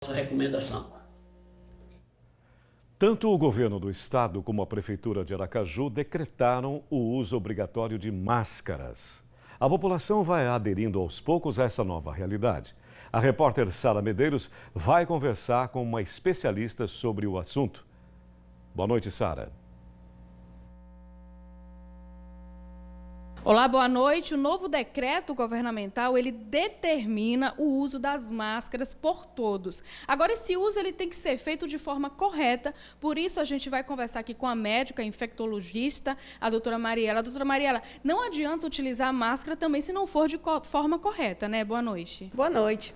essa recomendação. Tanto o governo do estado como a prefeitura de Aracaju decretaram o uso obrigatório de máscaras. A população vai aderindo aos poucos a essa nova realidade. A repórter Sara Medeiros vai conversar com uma especialista sobre o assunto. Boa noite, Sara. Olá, boa noite. O novo decreto governamental, ele determina o uso das máscaras por todos. Agora, esse uso ele tem que ser feito de forma correta, por isso a gente vai conversar aqui com a médica infectologista, a doutora Mariela. Doutora Mariela, não adianta utilizar a máscara também se não for de forma correta, né? Boa noite. Boa noite.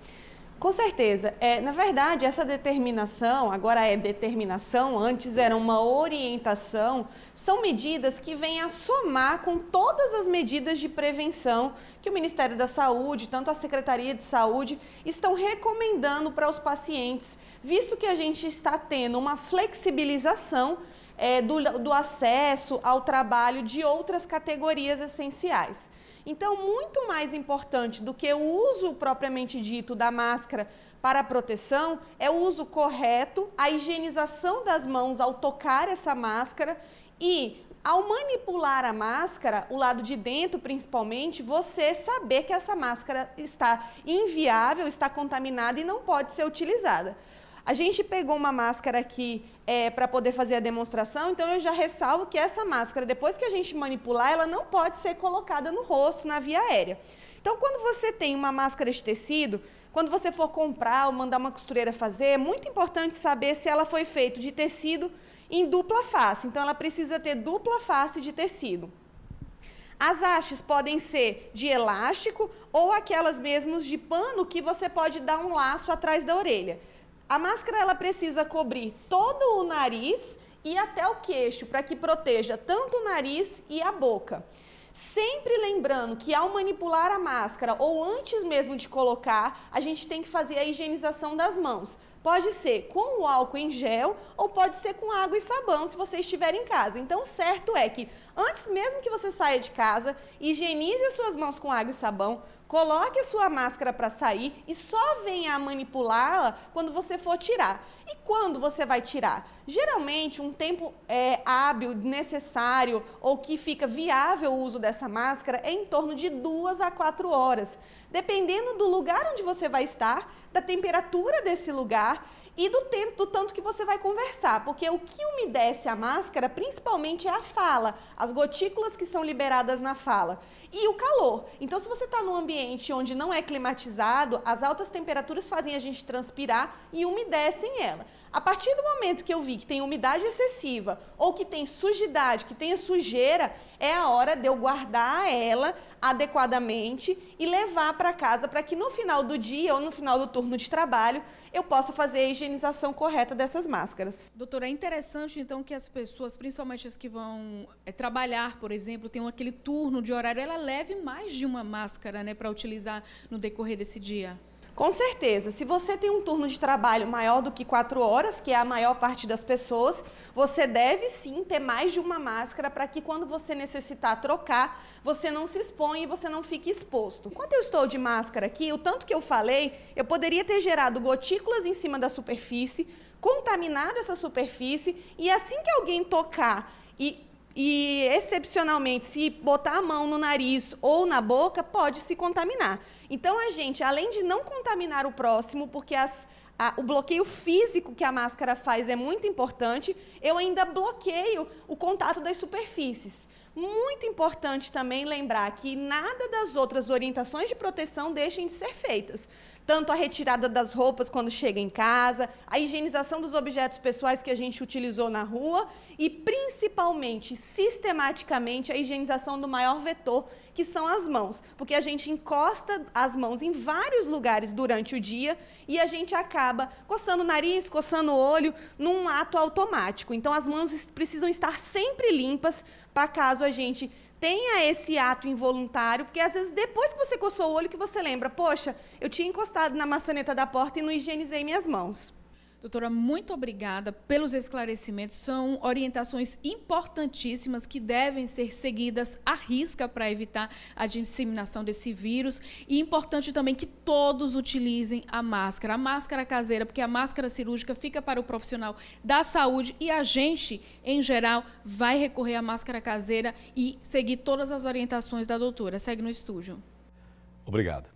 Com certeza. Na verdade, essa determinação, agora é determinação, antes era uma orientação, são medidas que vêm a somar com todas as medidas de prevenção que o Ministério da Saúde, tanto a Secretaria de Saúde, estão recomendando para os pacientes, visto que a gente está tendo uma flexibilização do acesso ao trabalho de outras categorias essenciais. Então, muito mais importante do que o uso propriamente dito da máscara para a proteção é o uso correto, a higienização das mãos ao tocar essa máscara e, ao manipular a máscara, o lado de dentro principalmente, você saber que essa máscara está inviável, está contaminada e não pode ser utilizada. A gente pegou uma máscara aqui para poder fazer a demonstração, então eu já ressalvo que essa máscara, depois que a gente manipular, ela não pode ser colocada no rosto, na via aérea. Então, quando você tem uma máscara de tecido, quando você for comprar ou mandar uma costureira fazer, é muito importante saber se ela foi feita de tecido em dupla face. Então, ela precisa ter dupla face de tecido. As hastes podem ser de elástico ou aquelas mesmas de pano que você pode dar um laço atrás da orelha. A máscara ela precisa cobrir todo o nariz e até o queixo, para que proteja tanto o nariz e a boca. Sempre lembrando que ao manipular a máscara ou antes mesmo de colocar, a gente tem que fazer a higienização das mãos. Pode ser com o álcool em gel ou pode ser com água e sabão se você estiver em casa. Então, o certo é que antes mesmo que você saia de casa, higienize as suas mãos com água e sabão, coloque a sua máscara para sair e só venha a manipulá-la quando você for tirar. E quando você vai tirar? Geralmente, um tempo hábil, necessário ou que fica viável o uso dessa máscara é em torno de 2 a 4 horas, dependendo do lugar onde você vai estar, da temperatura desse lugar e do tanto que você vai conversar, porque o que umedece a máscara, principalmente, é a fala, as gotículas que são liberadas na fala e o calor. Então, se você está num ambiente onde não é climatizado, as altas temperaturas fazem a gente transpirar e umedecem ela. A partir do momento que eu vi que tem umidade excessiva ou que tem sujidade, que tem sujeira, é a hora de eu guardar ela adequadamente e levar para casa para que no final do dia ou no final do turno de trabalho eu possa fazer a higienização correta dessas máscaras. Doutora, é interessante então que as pessoas, principalmente as que vão trabalhar, por exemplo, tenham aquele turno de horário, ela leve mais de uma máscara, né, para utilizar no decorrer desse dia. Com certeza, se você tem um turno de trabalho maior do que 4 horas, que é a maior parte das pessoas, você deve sim ter mais de uma máscara para que quando você necessitar trocar, você não se exponha e você não fique exposto. Enquanto eu estou de máscara aqui, o tanto que eu falei, eu poderia ter gerado gotículas em cima da superfície, contaminado essa superfície e assim que alguém tocar e excepcionalmente, se botar a mão no nariz ou na boca, pode se contaminar. Então, a gente, além de não contaminar o próximo, porque o bloqueio físico que a máscara faz é muito importante, eu ainda bloqueio o contato das superfícies. Muito importante também lembrar que nada das outras orientações de proteção deixem de ser feitas. Tanto a retirada das roupas quando chega em casa, a higienização dos objetos pessoais que a gente utilizou na rua e, principalmente, sistematicamente, a higienização do maior vetor, que são as mãos. Porque a gente encosta as mãos em vários lugares durante o dia e a gente acaba coçando o nariz, coçando o olho, num ato automático. Então, as mãos precisam estar sempre limpas para caso a gente tenha esse ato involuntário, porque às vezes depois que você coçou o olho que você lembra, poxa, eu tinha encostado na maçaneta da porta e não higienizei minhas mãos. Doutora, muito obrigada pelos esclarecimentos. São orientações importantíssimas que devem ser seguidas à risca para evitar a disseminação desse vírus. E importante também que todos utilizem a máscara caseira, porque a máscara cirúrgica fica para o profissional da saúde e a gente, em geral, vai recorrer à máscara caseira e seguir todas as orientações da doutora. Segue no estúdio. Obrigado.